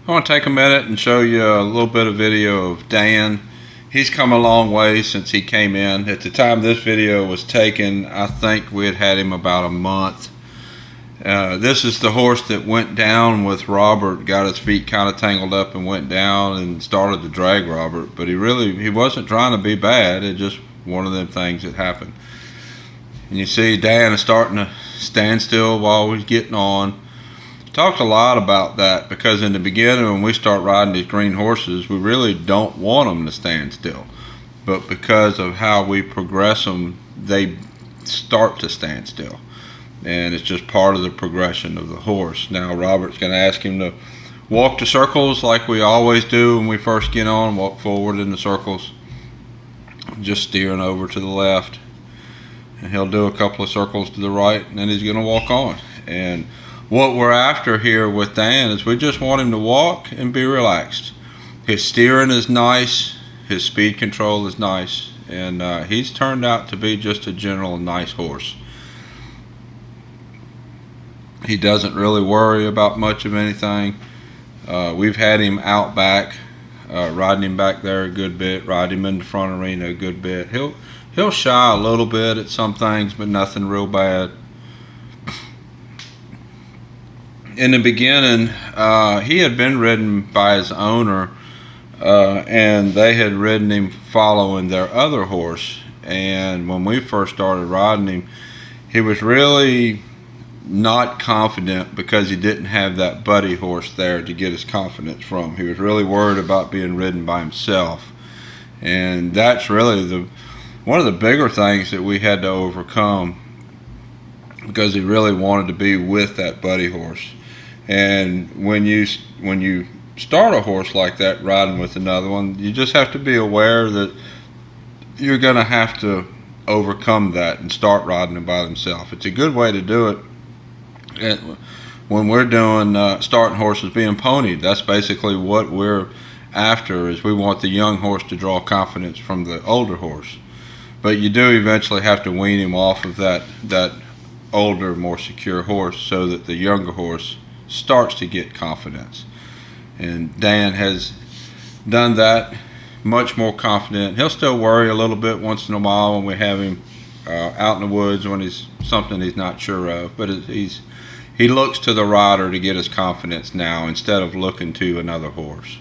I want to take a minute and show you a little bit of video of Dan. He's come a long way since he came in. At the time this video was taken, I think we had had him about a month. This is the horse that went down with Robert, got his feet kind of tangled up and went down and started to drag Robert, but he wasn't trying to be bad. It just one of them things that happened. And you see Dan is starting to stand still while we're getting on. Talked a lot about that because in the beginning when we start riding these green horses, we really don't want them to stand still, but because of how we progress them, they start to stand still, and it's just part of the progression of the horse. Now Robert's going to ask him to walk the circles like we always do when we first get on, walk forward in the circles, just steering over to the left, and he'll do a couple of circles to the right, and then he's going to walk on. And what we're after here with Dan is we just want him to walk and be relaxed. His steering is nice, his speed control is nice, and he's turned out to be just a general nice horse. He doesn't really worry about much of anything. We've had him out back, riding him back there a good bit, riding him in the front arena a good bit. He'll shy a little bit at some things, but nothing real bad. In the beginning, he had been ridden by his owner, and they had ridden him following their other horse. And when we first started riding him, he was really not confident because he didn't have that buddy horse there to get his confidence from. He was really worried about being ridden by himself, and that's really one of the bigger things that we had to overcome, because he really wanted to be with that buddy horse. And when you start a horse like that riding with another one, you just have to be aware that you're going to have to overcome that and start riding him by himself. It's a good way to do it. When we're doing starting horses being ponied, that's basically what we're after, is we want the young horse to draw confidence from the older horse. But you do eventually have to wean him off of that older, more secure horse so that the younger horse starts to get confidence. And Dan has done that, much more confident. He'll still worry a little bit once in a while when we have him out in the woods when he's something he's not sure of, but he looks to the rider to get his confidence now instead of looking to another horse.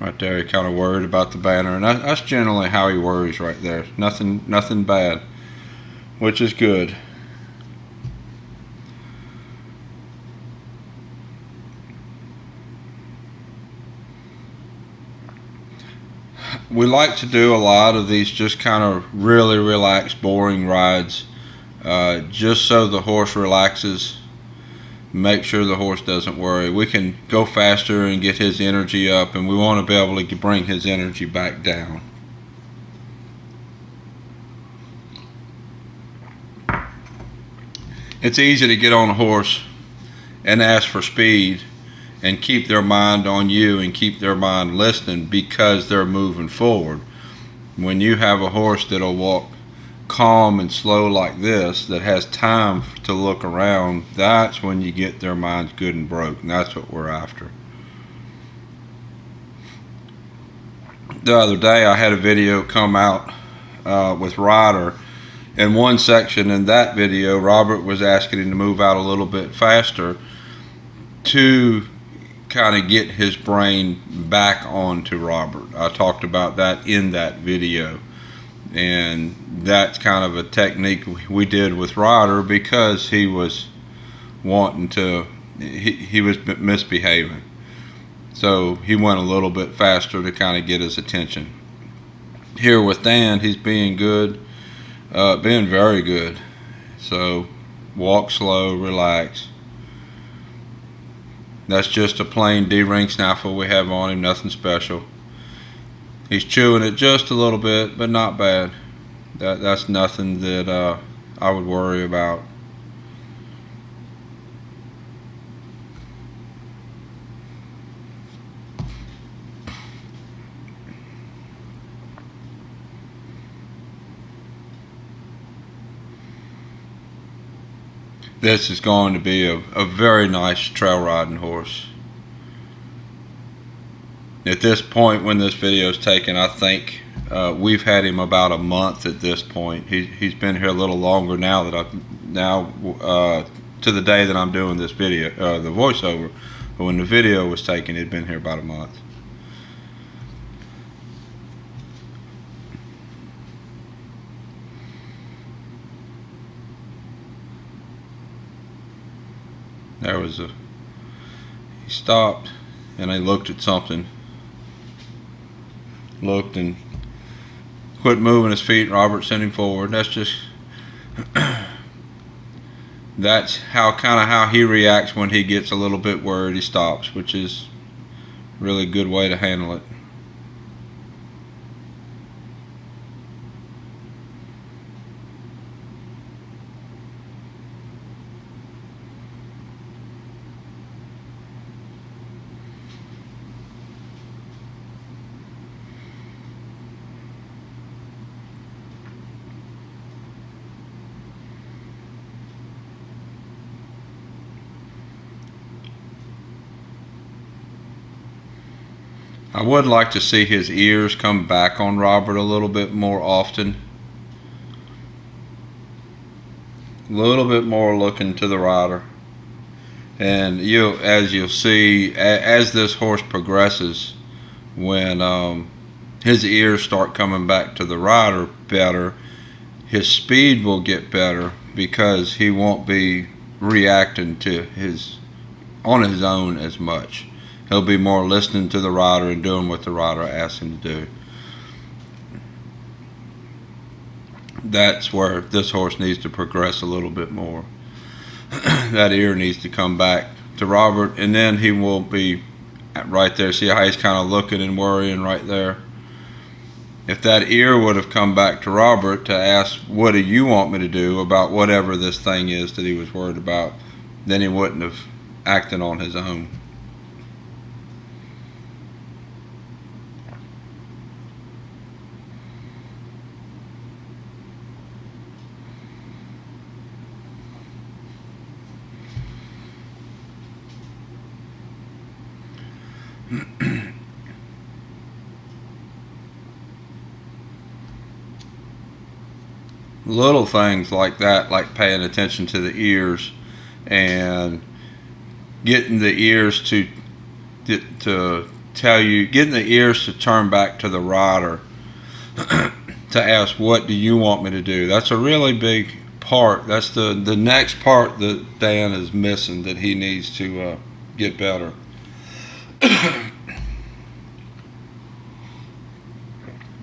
Right there, he kind of worried about the banner, and that's generally how he worries right there. Nothing bad, which is good. We like to do a lot of these just kind of really relaxed, boring rides, just so the horse relaxes. Make sure the horse doesn't worry. We can go faster and get his energy up, and we want to be able to bring his energy back down. It's easy to get on a horse and ask for speed and keep their mind on you and keep their mind listening because they're moving forward. When you have a horse that'll walk calm and slow like this, that has time to look around, that's when you get their minds good and broke, and that's what we're after. The other day I had a video come out with Ryder. In one section in that video, Robert was asking him to move out a little bit faster to kind of get his brain back onto Robert. I talked about that in that video. And that's kind of a technique we did with Ryder because he was wanting to, he was misbehaving. So he went a little bit faster to kind of get his attention. Here with Dan, he's being good, being very good. So walk slow, relax. That's just a plain D-ring snaffle we have on him, nothing special. He's chewing it just a little bit, but not bad. That's nothing that I would worry about. this is going to be a very nice trail riding horse. At this point, when this video is taken, I think we've had him about a month at this point. He's been here a little longer now that to the day that I'm doing this video, the voiceover. But when the video was taken, he'd been here about a month. He stopped and he looked at something. Looked and quit moving his feet. Robert sent him forward. That's just that's how he reacts when he gets a little bit worried. He stops, which is really a good way to handle it. I would like to see his ears come back on Robert a little bit more often. A little bit more looking to the rider. And as you'll see, as this horse progresses, when his ears start coming back to the rider better, his speed will get better because he won't be reacting on his own as much. He'll be more listening to the rider and doing what the rider asks him to do. That's where this horse needs to progress a little bit more. That ear needs to come back to Robert, and then he will be right there. See how he's kind of looking and worrying right there? If that ear would have come back to Robert to ask, what do you want me to do about whatever this thing is that he was worried about, then he wouldn't have acted on his own. Little things like that, like paying attention to the ears and getting the ears to tell you, getting the ears to turn back to the rider to ask, what do you want me to do? That's a really big part. That's the next part that Dan is missing, that he needs to get better.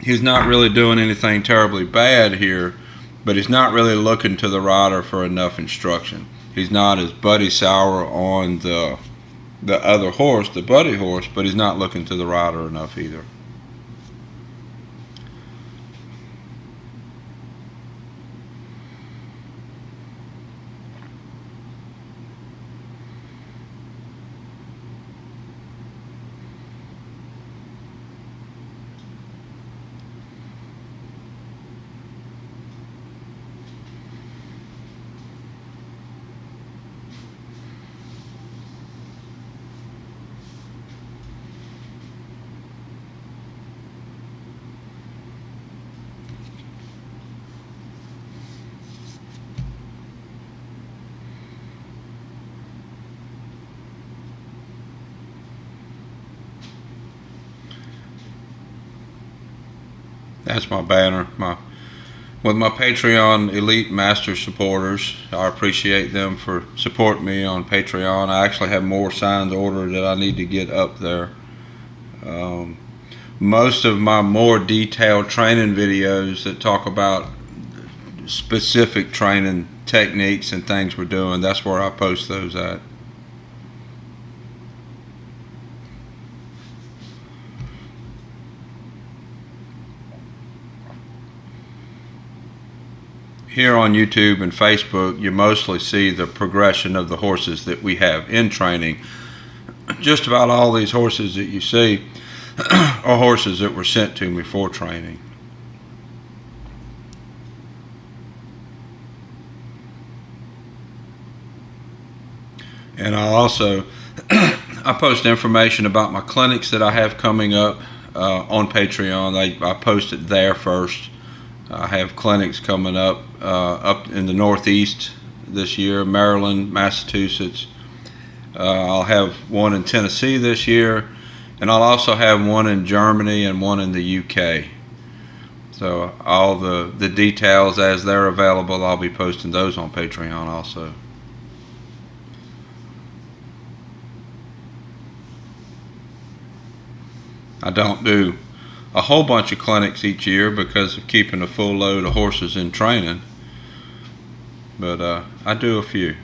He's not really doing anything terribly bad here, but he's not really looking to the rider for enough instruction. He's not as buddy sour on the other horse, the buddy horse, but he's not looking to the rider enough either. That's my banner. With my Patreon Elite Master supporters, I appreciate them for supporting me on Patreon. I actually have more signs ordered that I need to get up there. Most of my more detailed training videos that talk about specific training techniques and things we're doing, that's where I post those at. Here on YouTube and Facebook, you mostly see the progression of the horses that we have in training. Just about all these horses that you see are horses that were sent to me for training. And I also I post information about my clinics that I have coming up on Patreon. I post it there first. I have clinics coming up in the Northeast this year, Maryland, Massachusetts. I'll have one in Tennessee this year, and I'll also have one in Germany and one in the UK. So all the details as they're available, I'll be posting those on Patreon also. I don't do a whole bunch of clinics each year because of keeping a full load of horses in training, but I do a few.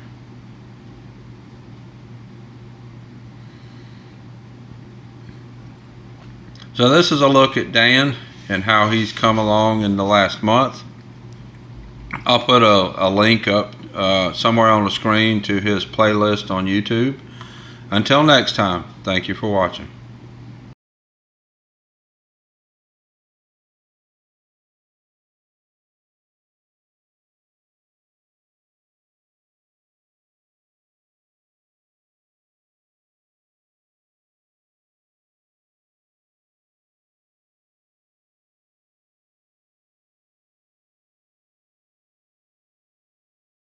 So this is a look at Dan and how he's come along in the last month. I'll put a link up somewhere on the screen to his playlist on YouTube. Until next time, thank you for watching.